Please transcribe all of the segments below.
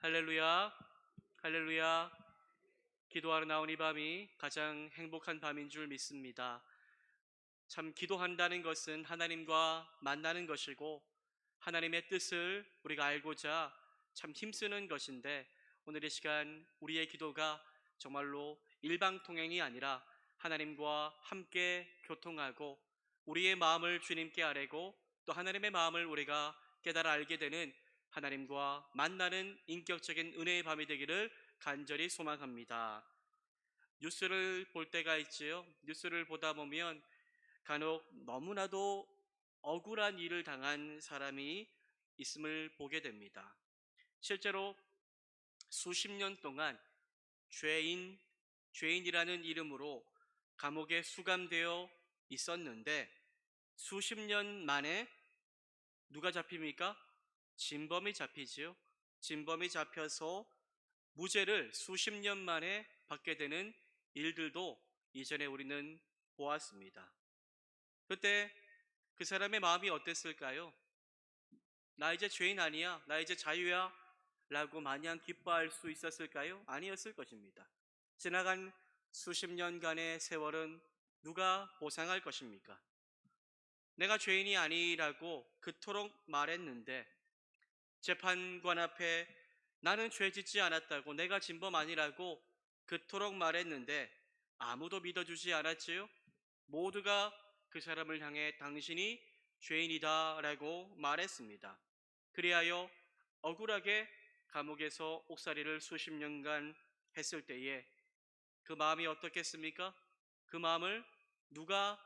할렐루야, 할렐루야. 기도하러 나온 이 밤이 가장 행복한 밤인 줄 믿습니다. 참 기도한다는 것은 하나님과 만나는 것이고 하나님의 뜻을 우리가 알고자 참 힘쓰는 것인데, 오늘 이 시간 우리의 기도가 정말로 일방통행이 아니라 하나님과 함께 교통하고 우리의 마음을 주님께 아뢰고 또 하나님의 마음을 우리가 깨달아 알게 되는 하나님과 만나는 인격적인 은혜의 밤이 되기를 간절히 소망합니다. 뉴스를 볼 때가 있지요. 뉴스를 보다 보면 간혹 너무나도 억울한 일을 당한 사람이 있음을 보게 됩니다. 실제로 수십 년 동안 죄인이라는 이름으로 감옥에 수감되어 있었는데 수십 년 만에 누가 잡힙니까? 진범이 잡히지요. 진범이 잡혀서 무죄를 수십 년 만에 받게 되는 일들도 이전에 우리는 보았습니다. 그때 그 사람의 마음이 어땠을까요? 나 이제 죄인 아니야, 나 이제 자유야 라고 마냥 기뻐할 수 있었을까요? 아니었을 것입니다. 지나간 수십 년간의 세월은 누가 보상할 것입니까? 내가 죄인이 아니라고 그토록 말했는데 재판관 앞에 나는 죄 짓지 않았다고, 내가 진범 아니라고 그토록 말했는데 아무도 믿어주지 않았지요? 모두가 그 사람을 향해 당신이 죄인이다 라고 말했습니다. 그리하여 억울하게 감옥에서 옥살이를 수십 년간 했을 때에 그 마음이 어떻겠습니까? 그 마음을 누가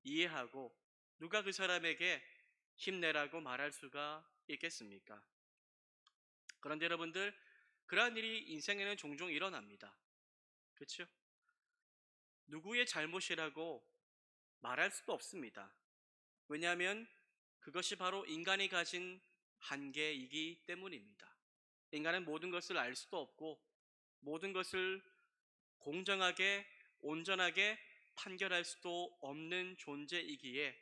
이해하고 누가 그 사람에게 힘내라고 말할 수가 있겠습니까? 그런데 여러분들, 그러한 일이 인생에는 종종 일어납니다. 그렇죠? 누구의 잘못이라고 말할 수도 없습니다. 왜냐하면 그것이 바로 인간이 가진 한계이기 때문입니다. 인간은 모든 것을 알 수도 없고 모든 것을 공정하게 온전하게 판결할 수도 없는 존재이기에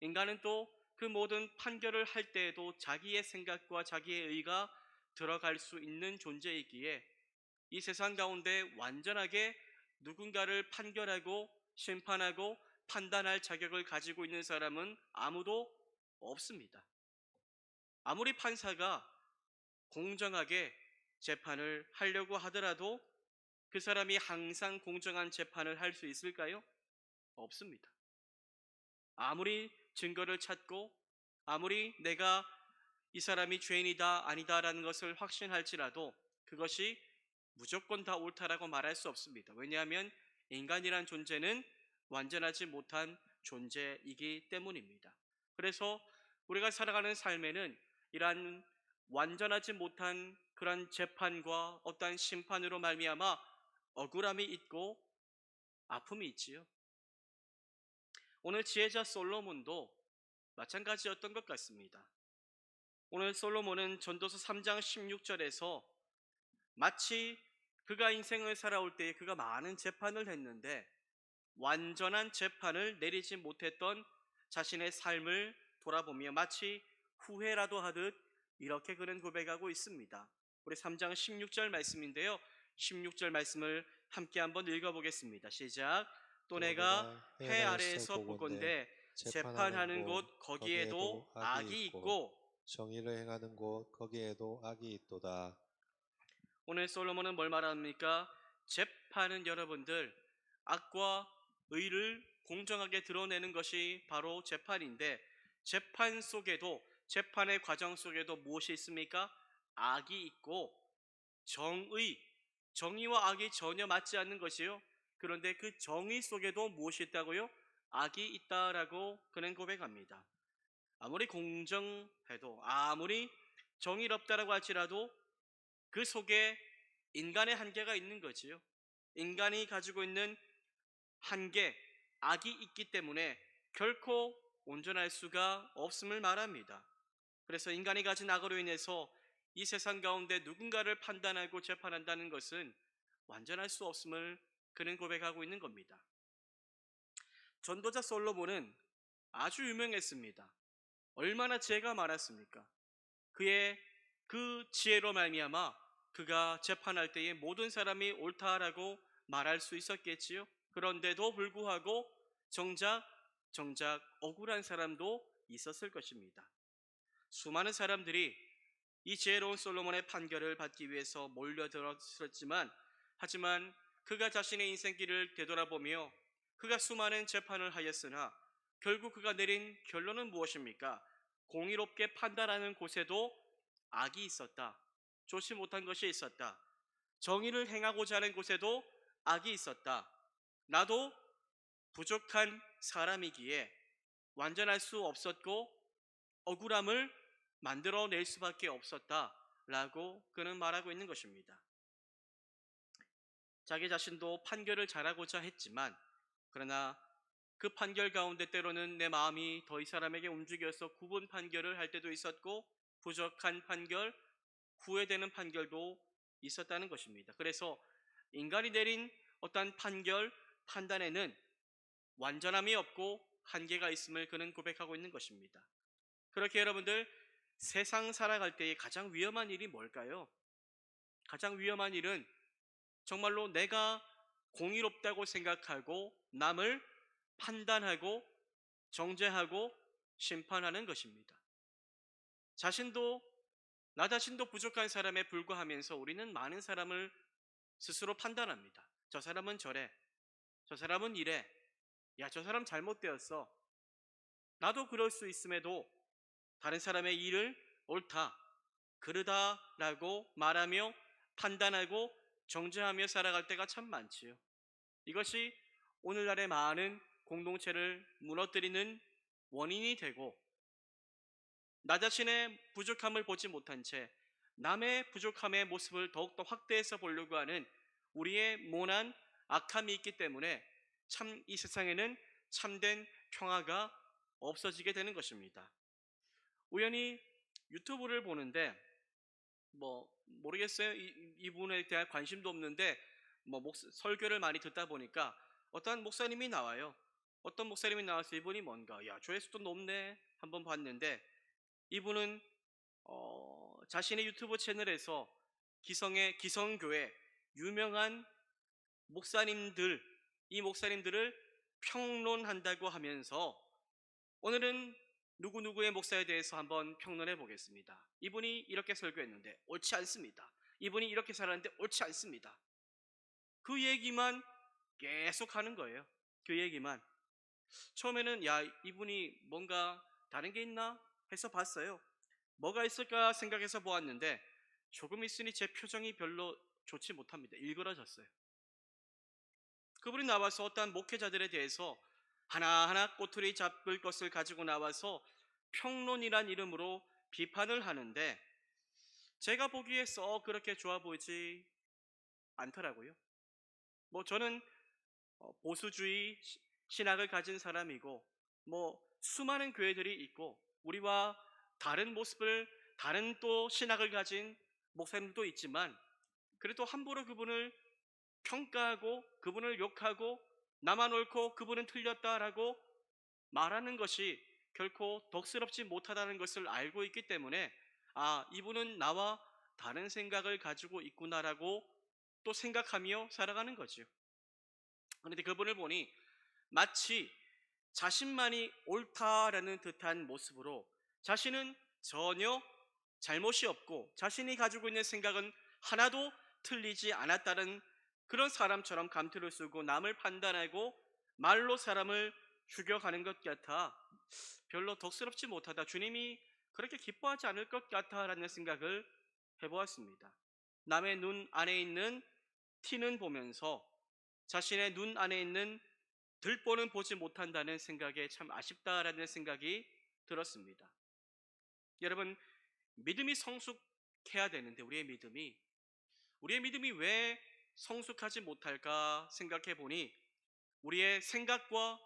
인간은 또 그 모든 판결을 할 때에도 자기의 생각과 자기의 의가 들어갈 수 있는 존재이기에 이 세상 가운데 완전하게 누군가를 판결하고 심판하고 판단할 자격을 가지고 있는 사람은 아무도 없습니다. 아무리 판사가 공정하게 재판을 하려고 하더라도 그 사람이 항상 공정한 재판을 할 수 있을까요? 없습니다. 아무리 증거를 찾고 아무리 내가 이 사람이 죄인이다 아니다라는 것을 확신할지라도 그것이 무조건 다 옳다라고 말할 수 없습니다. 왜냐하면 인간이란 존재는 완전하지 못한 존재이기 때문입니다. 그래서 우리가 살아가는 삶에는 이러한 완전하지 못한 그런 재판과 어떠한 심판으로 말미암아 억울함이 있고 아픔이 있지요. 오늘 지혜자 솔로몬도 마찬가지였던 것 같습니다. 오늘 솔로몬은 전도서 3장 16절에서 마치 그가 인생을 살아올 때에 그가 많은 재판을 했는데 완전한 재판을 내리지 못했던 자신의 삶을 돌아보며 마치 후회라도 하듯 이렇게 그는 고백하고 있습니다. 우리 3장 16절 말씀인데요. 16절 말씀을 함께 한번 읽어보겠습니다. 시작. 또 또 내가 내가 해 해 아래에서 아래에서 보건대 보건대 재판하는 재판하는 곳 곳 거기에도 거기에도 악이 악이 있고 있고. 정의를 행하는 곳 거기에도 악이 있도다. 오늘 솔로몬은 뭘 말합니까? 재판은 여러분들 악과 의를 공정하게 드러내는 것이 바로 재판인데 재판 속에도 재판의 과정 속에도 무엇이 있습니까? 악이 있고 정의와 악이 전혀 맞지 않는 것이요. 그런데 그 정의 속에도 무엇이 있다고요? 악이 있다라고 그는 고백합니다. 아무리 공정해도 아무리 정의롭다라고 할지라도 그 속에 인간의 한계가 있는 거지요. 인간이 가지고 있는 한계, 악이 있기 때문에 결코 온전할 수가 없음을 말합니다. 그래서 인간이 가진 악으로 인해서 이 세상 가운데 누군가를 판단하고 재판한다는 것은 완전할 수 없음을 그는 고백하고 있는 겁니다. 전도자 솔로몬은 아주 유명했습니다. 얼마나 지혜가 많았습니까? 그의 그 지혜로 말미암아 그가 재판할 때에 모든 사람이 옳다라고 말할 수 있었겠지요. 그런데도 불구하고 정작 억울한 사람도 있었을 것입니다. 수많은 사람들이 이 지혜로운 솔로몬의 판결을 받기 위해서 몰려들었지만 하지만 그가 자신의 인생길을 되돌아보며 그가 수많은 재판을 하였으나 결국 그가 내린 결론은 무엇입니까? 공의롭게 판단하는 곳에도 악이 있었다. 좋지 못한 것이 있었다. 정의를 행하고자 하는 곳에도 악이 있었다. 나도 부족한 사람이기에 완전할 수 없었고 억울함을 만들어낼 수밖에 없었다라고 그는 말하고 있는 것입니다. 자기 자신도 판결을 잘하고자 했지만 그러나 그 판결 가운데 때로는 내 마음이 더 이 사람에게 움직여서 구분 판결을 할 때도 있었고 부족한 판결, 후회되는 판결도 있었다는 것입니다. 그래서 인간이 내린 어떠한 판결, 판단에는 완전함이 없고 한계가 있음을 그는 고백하고 있는 것입니다. 그렇게 여러분들 세상 살아갈 때의 가장 위험한 일이 뭘까요? 가장 위험한 일은 정말로 내가 공의롭다고 생각하고 남을 판단하고 정죄하고 심판하는 것입니다. 나 자신도 부족한 사람에 불과하면서 우리는 많은 사람을 스스로 판단합니다. 저 사람은 저래, 저 사람은 이래, 야, 저 사람 잘못되었어. 나도 그럴 수 있음에도 다른 사람의 일을 옳다, 그르다라고 말하며 판단하고 정죄하며 살아갈 때가 참 많지요. 이것이 오늘날의 많은 공동체를 무너뜨리는 원인이 되고 나 자신의 부족함을 보지 못한 채 남의 부족함의 모습을 더욱더 확대해서 보려고 하는 우리의 모난 악함이 있기 때문에 참 이 세상에는 참된 평화가 없어지게 되는 것입니다. 우연히 유튜브를 보는데 모르겠어요. 이분에 대한 관심도 없는데 설교를 많이 듣다 보니까 어떤 목사님이 나와요. 어떤 목사님이 나와서 이분이 뭔가 야, 조회수도 높네 한번 봤는데 이분은 자신의 유튜브 채널에서 기성교회 유명한 목사님들 이 목사님들을 평론한다고 하면서 오늘은 누구누구의 목사에 대해서 한번 평론해 보겠습니다. 이분이 이렇게 설교했는데 옳지 않습니다. 이분이 이렇게 살았는데 옳지 않습니다. 그 얘기만 계속 하는 거예요. 그 얘기만. 처음에는 야, 이분이 뭔가 다른 게 있나 해서 봤어요. 뭐가 있을까 생각해서 보았는데 조금 있으니 제 표정이 별로 좋지 못합니다. 일그러졌어요. 그분이 나와서 어떠한 목회자들에 대해서 하나하나 꼬투리 잡을 것을 가지고 나와서 평론이란 이름으로 비판을 하는데 제가 보기에 썩 그렇게 좋아 보이지 않더라고요. 저는 보수주의 신학을 가진 사람이고 수많은 교회들이 있고 우리와 다른 모습을 다른 또 신학을 가진 목사님도 있지만 그래도 함부로 그분을 평가하고 그분을 욕하고 나만 옳고 그분은 틀렸다라고 말하는 것이 결코 덕스럽지 못하다는 것을 알고 있기 때문에 이분은 나와 다른 생각을 가지고 있구나라고 또 생각하며 살아가는 거죠. 그런데 그분을 보니 마치 자신만이 옳다라는 듯한 모습으로 자신은 전혀 잘못이 없고 자신이 가지고 있는 생각은 하나도 틀리지 않았다는 그런 사람처럼 감투를 쓰고 남을 판단하고 말로 사람을 죽여가는 것 같아 별로 덕스럽지 못하다. 주님이 그렇게 기뻐하지 않을 것 같아라는 생각을 해보았습니다. 남의 눈 안에 있는 티는 보면서 자신의 눈 안에 있는 들보는 보지 못한다는 생각에 참 아쉽다라는 생각이 들었습니다. 여러분, 믿음이 성숙해야 되는데 우리의 믿음이 왜 성숙하지 못할까 생각해 보니 우리의 생각과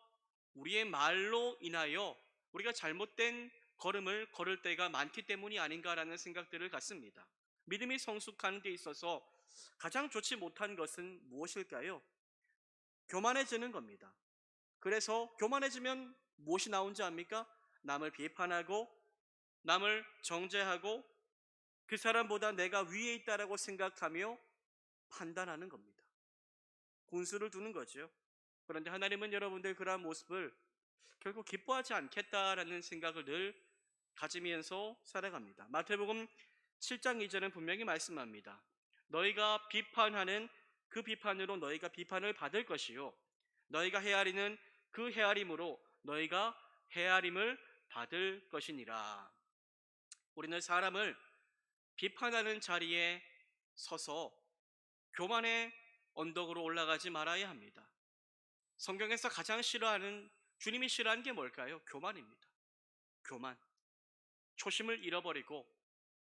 우리의 말로 인하여 우리가 잘못된 걸음을 걸을 때가 많기 때문이 아닌가라는 생각들을 갖습니다. 믿음이 성숙하는 데 있어서 가장 좋지 못한 것은 무엇일까요? 교만해지는 겁니다. 그래서 교만해지면 무엇이 나온지 압니까? 남을 비판하고 남을 정죄하고 그 사람보다 내가 위에 있다라고 생각하며 판단하는 겁니다. 군수를 두는 거죠. 그런데 하나님은 여러분들 그러한 모습을 결국 기뻐하지 않겠다라는 생각을 늘 가지면서 살아갑니다. 마태복음 7장 2절은 분명히 말씀합니다. 너희가 비판하는 그 비판으로 너희가 비판을 받을 것이요 너희가 헤아리는 그 헤아림으로 너희가 헤아림을 받을 것이니라. 우리는 사람을 비판하는 자리에 서서 교만의 언덕으로 올라가지 말아야 합니다. 성경에서 가장 싫어하는, 주님이 싫어하는 게 뭘까요? 교만입니다. 교만. 초심을 잃어버리고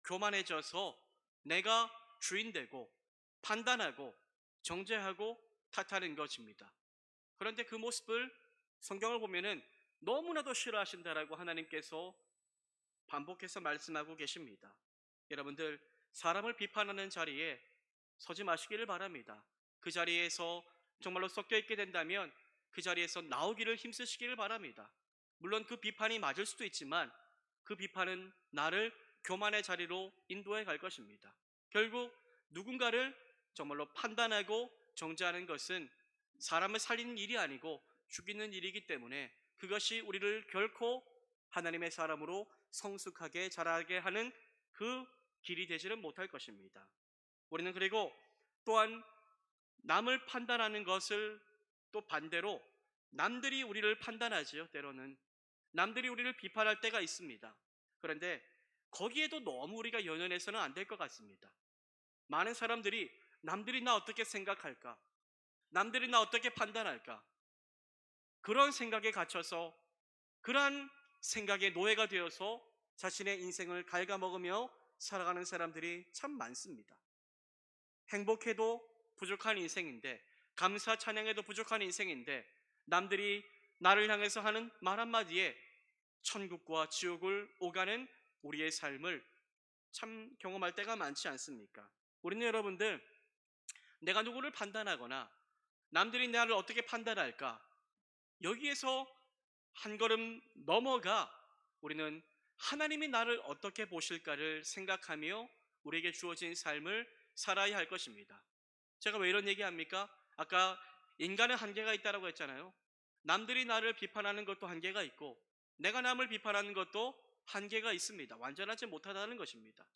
교만해져서 내가 주인 되고 판단하고 정죄하고 탓하는 것입니다. 그런데 그 모습을 성경을 보면은 너무나도 싫어하신다라고 하나님께서 반복해서 말씀하고 계십니다. 여러분들 사람을 비판하는 자리에 서지 마시기를 바랍니다. 그 자리에서 정말로 섞여 있게 된다면 그 자리에서 나오기를 힘쓰시기를 바랍니다. 물론 그 비판이 맞을 수도 있지만 그 비판은 나를 교만의 자리로 인도해 갈 것입니다. 결국 누군가를 정말로 판단하고 정죄하는 것은 사람을 살리는 일이 아니고 죽이는 일이기 때문에 그것이 우리를 결코 하나님의 사람으로 성숙하게 자라게 하는 그 길이 되지는 못할 것입니다. 우리는 그리고 또한 남을 판단하는 것을 또 반대로 남들이 우리를 판단하지요. 때로는 남들이 우리를 비판할 때가 있습니다. 그런데 거기에도 너무 우리가 연연해서는 안 될 것 같습니다. 많은 사람들이 남들이 나 어떻게 생각할까? 남들이 나 어떻게 판단할까? 그런 생각에 갇혀서 그러한 생각의 노예가 되어서 자신의 인생을 갉아먹으며 살아가는 사람들이 참 많습니다. 행복해도 부족한 인생인데, 감사 찬양해도 부족한 인생인데, 남들이 나를 향해서 하는 말 한마디에 천국과 지옥을 오가는 우리의 삶을 참 경험할 때가 많지 않습니까? 우리는 여러분들 내가 누구를 판단하거나 남들이 나를 어떻게 판단할까? 여기에서 한 걸음 넘어가 우리는 하나님이 나를 어떻게 보실까를 생각하며 우리에게 주어진 삶을 살아야 할 것입니다. 제가 왜 이런 얘기합니까? 아까 인간은 한계가 있다고 했잖아요. 남들이 나를 비판하는 것도 한계가 있고 내가 남을 비판하는 것도 한계가 있습니다. 완전하지 못하다는 것입니다.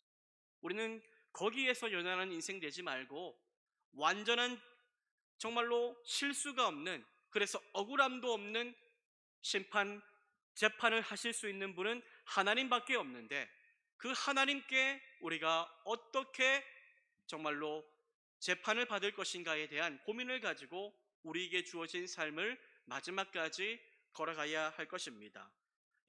우리는 거기에서 연연하는 인생 되지 말고 완전한 정말로 실수가 없는, 그래서 억울함도 없는 심판, 재판을 하실 수 있는 분은 하나님밖에 없는데 그 하나님께 우리가 어떻게 정말로 재판을 받을 것인가에 대한 고민을 가지고 우리에게 주어진 삶을 마지막까지 걸어가야 할 것입니다.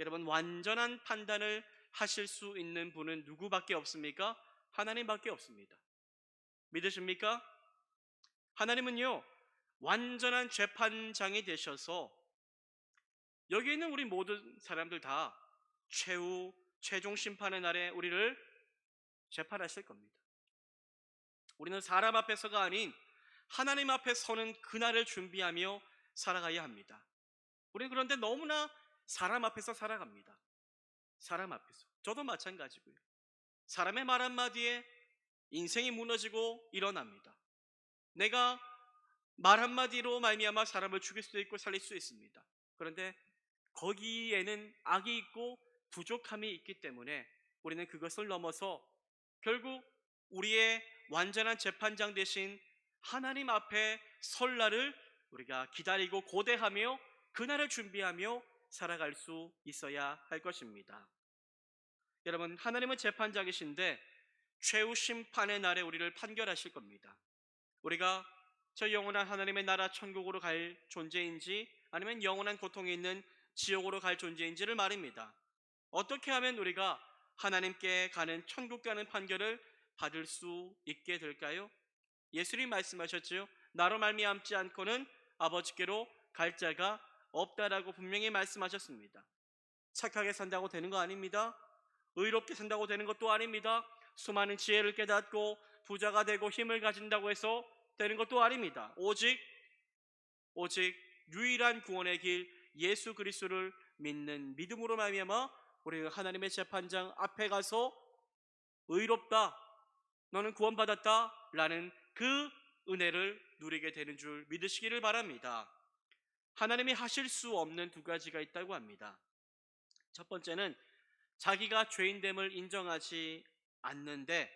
여러분, 완전한 판단을 하실 수 있는 분은 누구밖에 없습니까? 하나님밖에 없습니다. 믿으십니까? 하나님은요, 완전한 재판장이 되셔서 여기 있는 우리 모든 사람들 다 최종 심판의 날에 우리를 재판하실 겁니다. 우리는 사람 앞에서가 아닌 하나님 앞에 서는 그날을 준비하며 살아가야 합니다. 우리는 그런데 너무나 사람 앞에서 살아갑니다. 사람 앞에서. 저도 마찬가지고요. 사람의 말 한마디에 인생이 무너지고 일어납니다. 내가 말 한마디로 말미암아 사람을 죽일 수도 있고 살릴 수 있습니다. 그런데 거기에는 악이 있고 부족함이 있기 때문에 우리는 그것을 넘어서 결국 우리의 완전한 재판장 되신 하나님 앞에 설 날을 우리가 기다리고 고대하며 그날을 준비하며 살아갈 수 있어야 할 것입니다. 여러분, 하나님은 재판장이신데 최후 심판의 날에 우리를 판결하실 겁니다. 우리가 저 영원한 하나님의 나라 천국으로 갈 존재인지 아니면 영원한 고통이 있는 지옥으로 갈 존재인지를 말입니다. 어떻게 하면 우리가 하나님께 가는 천국 가는 판결을 받을 수 있게 될까요? 예수님 말씀하셨죠. 나로 말미암지 않고는 아버지께로 갈 자가 없다라고 분명히 말씀하셨습니다. 착하게 산다고 되는 거 아닙니다. 의롭게 산다고 되는 것도 아닙니다. 수많은 지혜를 깨닫고 부자가 되고 힘을 가진다고 해서 되는 것도 아닙니다. 오직 유일한 구원의 길 예수 그리스도를 믿는 믿음으로 말미암아 우리가 하나님의 재판장 앞에 가서 의롭다, 너는 구원받았다 라는 그 은혜를 누리게 되는 줄 믿으시기를 바랍니다. 하나님이 하실 수 없는 두 가지가 있다고 합니다. 첫 번째는 자기가 죄인됨을 인정하지 않는데,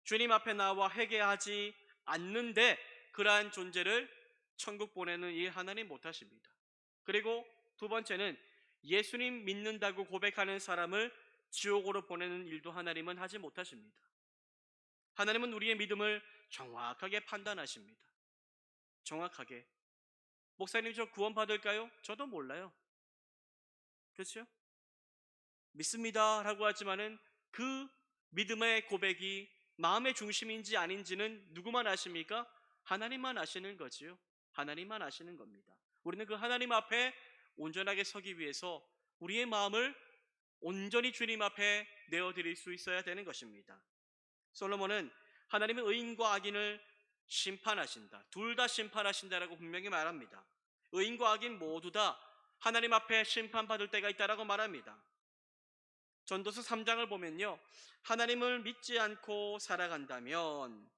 주님 앞에 나와 회개하지 않는데 그러한 존재를 천국 보내는 일 하나님 못하십니다. 그리고 두 번째는 예수님 믿는다고 고백하는 사람을 지옥으로 보내는 일도 하나님은 하지 못하십니다. 하나님은 우리의 믿음을 정확하게 판단하십니다. 정확하게. 목사님, 저 구원 받을까요? 저도 몰라요. 그렇죠? 믿습니다 라고 하지만은 그 믿음의 고백이 마음의 중심인지 아닌지는 누구만 아십니까? 하나님만 아시는 거지요. 하나님만 아시는 겁니다. 우리는 그 하나님 앞에 온전하게 서기 위해서 우리의 마음을 온전히 주님 앞에 내어드릴 수 있어야 되는 것입니다. 솔로몬은 하나님의 의인과 악인을 심판하신다, 둘 다 심판하신다라고 분명히 말합니다. 의인과 악인 모두 다 하나님 앞에 심판받을 때가 있다라고 말합니다. 전도서 3장을 보면요, 하나님을 믿지 않고 살아간다면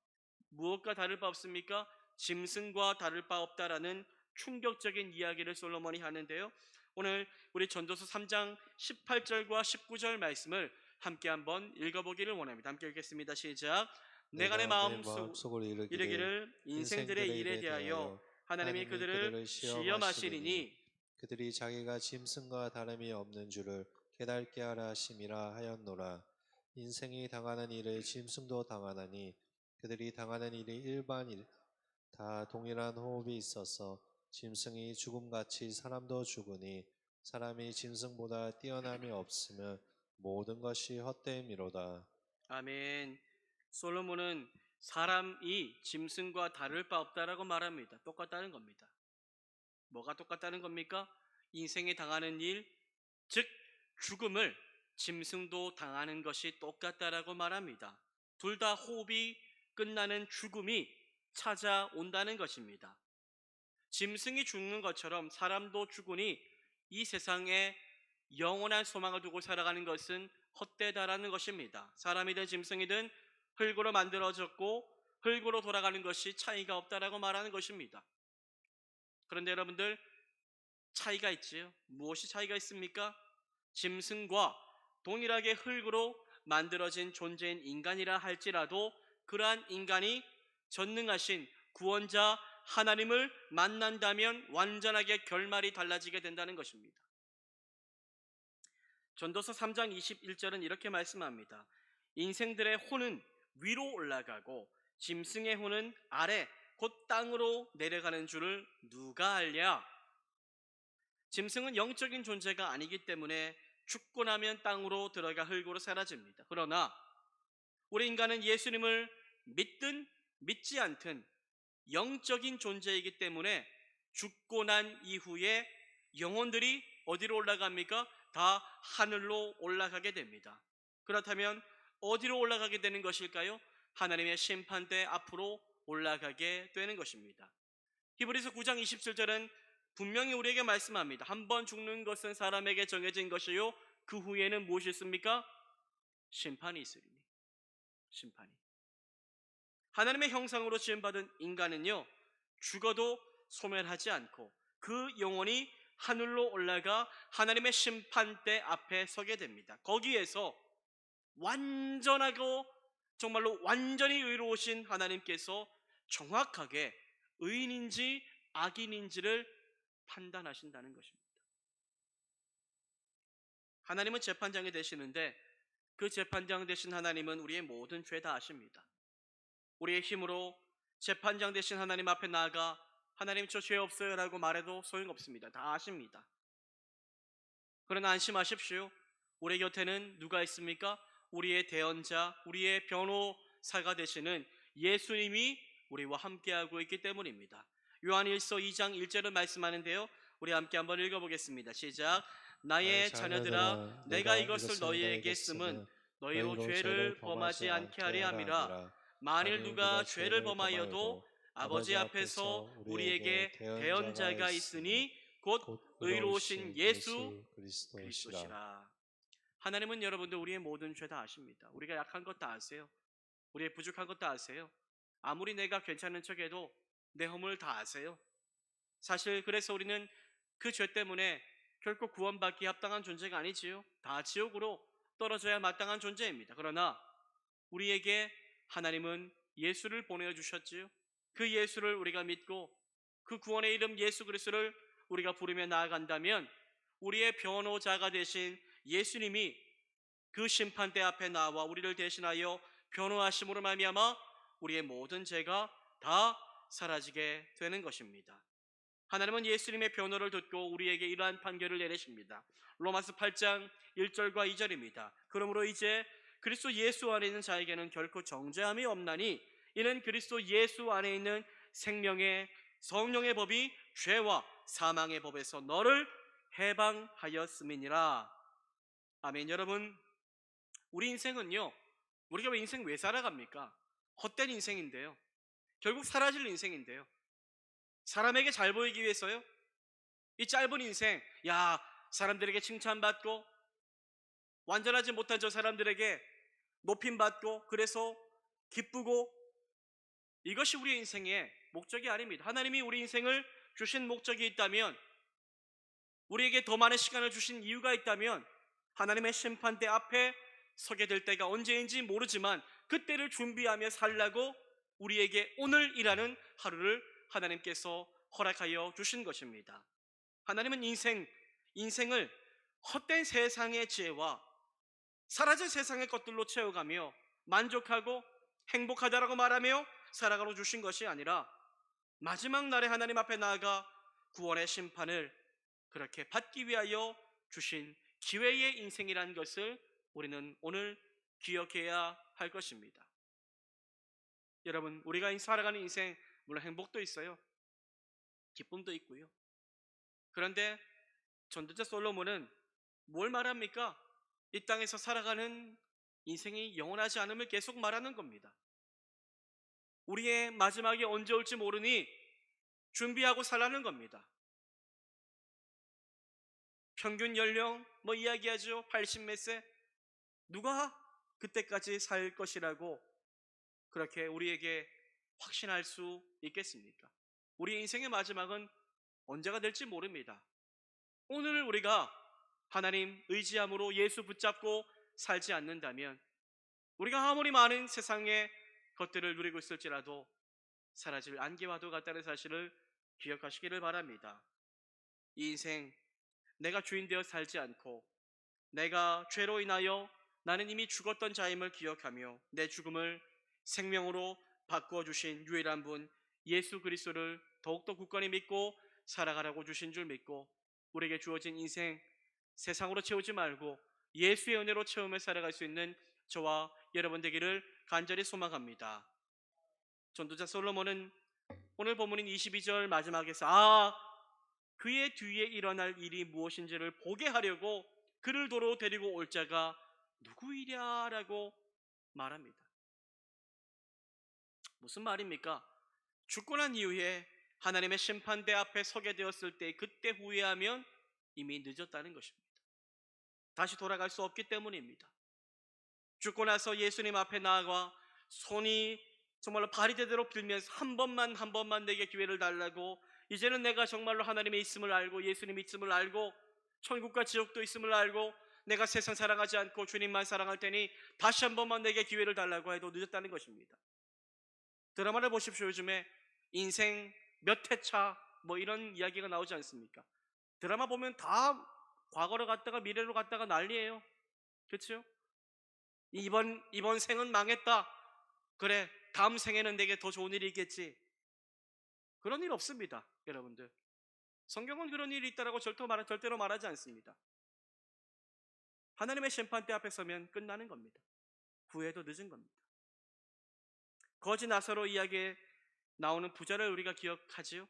무엇과 다를 바 없습니까? 짐승과 다를 바 없다라는 충격적인 이야기를 솔로몬이 하는데요, 오늘 우리 전도서 3장 18절과 19절 말씀을 함께 한번 읽어보기를 원합니다. 함께 읽겠습니다. 시작. 내가 내 마음속으로 이르기를 인생들의 일에 대하여 하나님이 그들을 시험하시리니 그들이 자기가 짐승과 다름이 없는 줄을 깨닫게 하라 하심이라 하였노라. 인생이 당하는 일을 짐승도 당하나니 그들이 당하는 일이 일반일 다 동일한 호흡이 있어서 짐승이 죽음같이 사람도 죽으니 사람이 짐승보다 뛰어남이 없으면 모든 것이 헛되미로다. 아멘. 솔로몬은 사람이 짐승과 다를 바 없다라고 말합니다. 똑같다는 겁니다. 뭐가 똑같다는 겁니까? 인생에 당하는 일, 즉 죽음을 짐승도 당하는 것이 똑같다라고 말합니다. 둘 다 호흡이 끝나는 죽음이 찾아온다는 것입니다. 짐승이 죽는 것처럼 사람도 죽으니 이 세상에 영원한 소망을 두고 살아가는 것은 헛되다라는 것입니다. 사람이든 짐승이든 흙으로 만들어졌고 흙으로 돌아가는 것이 차이가 없다라고 말하는 것입니다. 그런데 여러분들, 차이가 있지요. 무엇이 차이가 있습니까? 짐승과 동일하게 흙으로 만들어진 존재인 인간이라 할지라도 그러한 인간이 전능하신 구원자 하나님을 만난다면 완전하게 결말이 달라지게 된다는 것입니다. 전도서 3장 21절은 이렇게 말씀합니다. 인생들의 혼은 위로 올라가고 짐승의 혼은 아래 곧 땅으로 내려가는 줄을 누가 알랴? 짐승은 영적인 존재가 아니기 때문에 죽고 나면 땅으로 들어가 흙으로 사라집니다. 그러나 우리 인간은 예수님을 믿든 믿지 않든 영적인 존재이기 때문에 죽고 난 이후에 영혼들이 어디로 올라갑니까? 다 하늘로 올라가게 됩니다. 그렇다면 어디로 올라가게 되는 것일까요? 하나님의 심판대 앞으로 올라가게 되는 것입니다. 히브리서 9장 27절은 분명히 우리에게 말씀합니다. 한 번 죽는 것은 사람에게 정해진 것이요 그 후에는 무엇이 있습니까? 심판이 있으리니. 심판이. 하나님의 형상으로 지음받은 인간은요, 죽어도 소멸하지 않고 그 영혼이 하늘로 올라가 하나님의 심판대 앞에 서게 됩니다. 거기에서 완전하고 정말로 완전히 의로우신 하나님께서 정확하게 의인인지 악인인지를 판단하신다는 것입니다. 하나님은 재판장이 되시는데 그 재판장 되신 하나님은 우리의 모든 죄 다 아십니다. 우리의 힘으로 재판장 되신 하나님 앞에 나아가 하나님 저 죄 없어요 라고 말해도 소용없습니다. 다 아십니다. 그러나 안심하십시오. 우리 곁에는 누가 있습니까? 우리의 대언자, 우리의 변호사가 되시는 예수님이 우리와 함께하고 있기 때문입니다. 요한일서 2장 1절을 말씀하는데요, 우리 함께 한번 읽어보겠습니다. 시작. 나의 자녀들아, 내가 이것을 너희에게 쓰면 너희로 죄를 범하지 않게 하려 함이라. 만일 누가 죄를 범하여도 아버지 앞에서 우리에게 대언자가 있으니 곧 의로우신 예수 그리스도시라. 하나님은 여러분들 우리의 모든 죄 다 아십니다. 우리가 약한 것 다 아세요. 우리의 부족한 것 다 아세요. 아무리 내가 괜찮은 척해도 내 허물 다 아세요. 사실 그래서 우리는 그 죄 때문에 결코 구원받기 합당한 존재가 아니지요. 다 지옥으로 떨어져야 마땅한 존재입니다. 그러나 우리에게 하나님은 예수를 보내주셨지요. 그 예수를 우리가 믿고 그 구원의 이름 예수 그리스도를 우리가 부르며 나아간다면 우리의 변호자가 되신 예수님이 그 심판대 앞에 나와 우리를 대신하여 변호하심으로 말미암아 우리의 모든 죄가 다 사라지게 되는 것입니다. 하나님은 예수님의 변호를 듣고 우리에게 이러한 판결을 내리십니다. 로마서 8장 1절과 2절입니다. 그러므로 이제 그리스도 예수 안에 있는 자에게는 결코 정죄함이 없나니 이는 그리스도 예수 안에 있는 생명의 성령의 법이 죄와 사망의 법에서 너를 해방하였음이니라. 아멘. 여러분, 우리 인생은요, 우리가 왜 인생 왜 살아갑니까? 헛된 인생인데요. 결국 사라질 인생인데요. 사람에게 잘 보이기 위해서요. 이 짧은 인생, 야, 사람들에게 칭찬받고 완전하지 못한 저 사람들에게 높임받고 그래서 기쁘고, 이것이 우리의 인생의 목적이 아닙니다. 하나님이 우리 인생을 주신 목적이 있다면, 우리에게 더 많은 시간을 주신 이유가 있다면 하나님의 심판대 앞에 서게 될 때가 언제인지 모르지만 그때를 준비하며 살라고 우리에게 오늘이라는 하루를 하나님께서 허락하여 주신 것입니다. 하나님은 인생을 헛된 세상의 지혜와 사라진 세상의 것들로 채워가며 만족하고 행복하다라고 말하며 살아가로 주신 것이 아니라 마지막 날에 하나님 앞에 나아가 구원의 심판을 그렇게 받기 위하여 주신 기회의 인생이라는 것을 우리는 오늘 기억해야 할 것입니다. 여러분, 우리가 살아가는 인생 물론 행복도 있어요. 기쁨도 있고요. 그런데 전도자 솔로몬은 뭘 말합니까? 이 땅에서 살아가는 인생이 영원하지 않음을 계속 말하는 겁니다. 우리의 마지막이 언제 올지 모르니 준비하고 살라는 겁니다. 평균 연령 뭐 이야기하죠. 80 몇 세. 누가 그때까지 살 것이라고 그렇게 우리에게 확신할 수 있겠습니까? 우리 인생의 마지막은 언제가 될지 모릅니다. 오늘 우리가 하나님 의지함으로 예수 붙잡고 살지 않는다면 우리가 아무리 많은 세상의 것들을 누리고 있을지라도 사라질 안개와도 같다는 사실을 기억하시기를 바랍니다. 이 인생 내가 주인 되어 살지 않고 내가 죄로 인하여 나는 이미 죽었던 자임을 기억하며 내 죽음을 생명으로 바꾸어 주신 유일한 분 예수 그리스도를 더욱더 굳건히 믿고 살아가라고 주신 줄 믿고 우리에게 주어진 인생 세상으로 채우지 말고 예수의 은혜로 채우며 살아갈 수 있는 저와 여러분 되기를 간절히 소망합니다. 전도자 솔로몬은 오늘 본문인 22절 마지막에서 그의 뒤에 일어날 일이 무엇인지를 보게 하려고 그를 도로 데리고 올 자가 누구이랴라고 말합니다. 무슨 말입니까? 죽고 난 이후에 하나님의 심판대 앞에 서게 되었을 때 그때 후회하면 이미 늦었다는 것입니다. 다시 돌아갈 수 없기 때문입니다. 죽고 나서 예수님 앞에 나아가 손이 정말로 발이 되도록 빌면서 한 번만 내게 기회를 달라고, 이제는 내가 정말로 하나님의 있음을 알고 예수님의 있음을 알고 천국과 지옥도 있음을 알고 내가 세상 사랑하지 않고 주님만 사랑할 테니 다시 한 번만 내게 기회를 달라고 해도 늦었다는 것입니다. 드라마를 보십시오. 요즘에 인생 몇 회차 뭐 이런 이야기가 나오지 않습니까? 드라마 보면 다 과거로 갔다가 미래로 갔다가 난리예요. 그렇죠? 이번 생은 망했다. 그래, 다음 생에는 내게 더 좋은 일이 있겠지. 그런 일 없습니다, 여러분들. 성경은 그런 일이 있다라고 절대로 말하지 않습니다. 하나님의 심판대 앞에 서면 끝나는 겁니다. 후회도 늦은 겁니다. 거지 나사로 이야기에 나오는 부자를 우리가 기억하지요.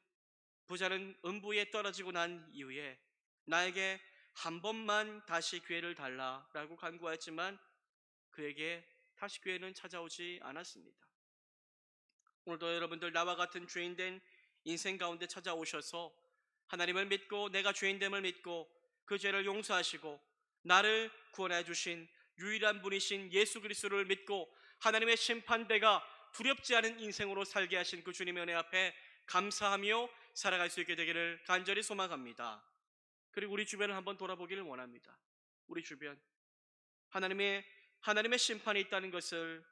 부자는 음부에 떨어지고 난 이후에 나에게 한 번만 다시 기회를 달라라고 간구하였지만 그에게 다시 기회는 찾아오지 않았습니다. 오늘도 여러분들 나와 같은 죄인된 인생 가운데 찾아오셔서 하나님을 믿고 내가 죄인됨을 믿고 그 죄를 용서하시고 나를 구원해 주신 유일한 분이신 예수 그리스도를 믿고 하나님의 심판대가 두렵지 않은 인생으로 살게 하신 그 주님의 은혜 앞에 감사하며 살아갈 수 있게 되기를 간절히 소망합니다. 그리고 우리 주변을 한번 돌아보기를 원합니다. 우리 주변 하나님의 심판이 있다는 것을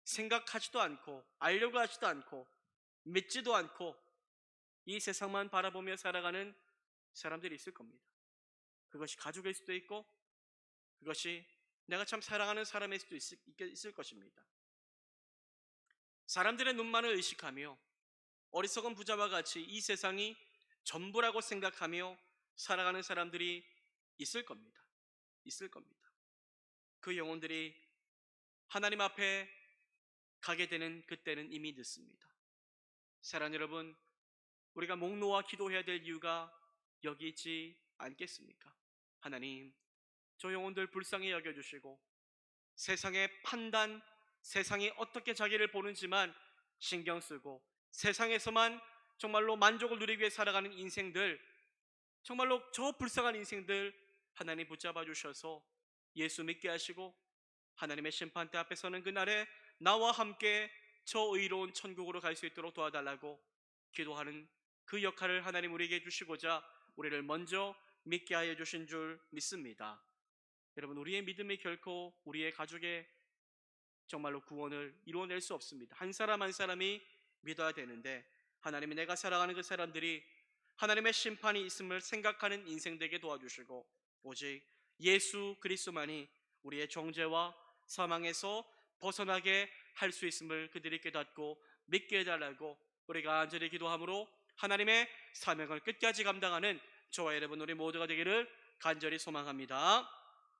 생각하지도 않고 알려고 하지도 않고 믿지도 않고 이 세상만 바라보며 살아가는 사람들이 있을 겁니다. 그것이 가족일 수도 있고 그것이 내가 참 사랑하는 사람일 수도 있을 것입니다. 사람들의 눈만을 의식하며 어리석은 부자와 같이 이 세상이 전부라고 생각하며 살아가는 사람들이 있을 겁니다. 있을 겁니다. 그 영혼들이 하나님 앞에 가게 되는 그때는 이미 늦습니다. 사랑하는 여러분, 우리가 목 놓아 기도해야 될 이유가 여기 있지 않겠습니까? 하나님, 저 영혼들 불쌍히 여겨주시고 세상의 판단, 세상이 어떻게 자기를 보는지만 신경 쓰고 세상에서만 정말로 만족을 누리기 위해 살아가는 인생들, 정말로 저 불쌍한 인생들 하나님 붙잡아 주셔서 예수 믿게 하시고 하나님의 심판대 앞에 서는 그날에 나와 함께 저 의로운 천국으로 갈 수 있도록 도와달라고 기도하는 그 역할을 하나님 우리에게 주시고자 우리를 먼저 믿게 하여 주신 줄 믿습니다. 여러분, 우리의 믿음이 결코 우리의 가족의 정말로 구원을 이루어낼 수 없습니다. 한 사람 한 사람이 믿어야 되는데 하나님이 내가 사랑하는 그 사람들이 하나님의 심판이 있음을 생각하는 인생 되게 도와주시고 오직 예수 그리스도만이 우리의 정죄와 사망에서 벗어나게 할 수 있음을 그들이 깨닫고 믿게 해달라고 우리가 간절히 기도함으로 하나님의 사명을 끝까지 감당하는 저와 여러분 우리 모두가 되기를 간절히 소망합니다.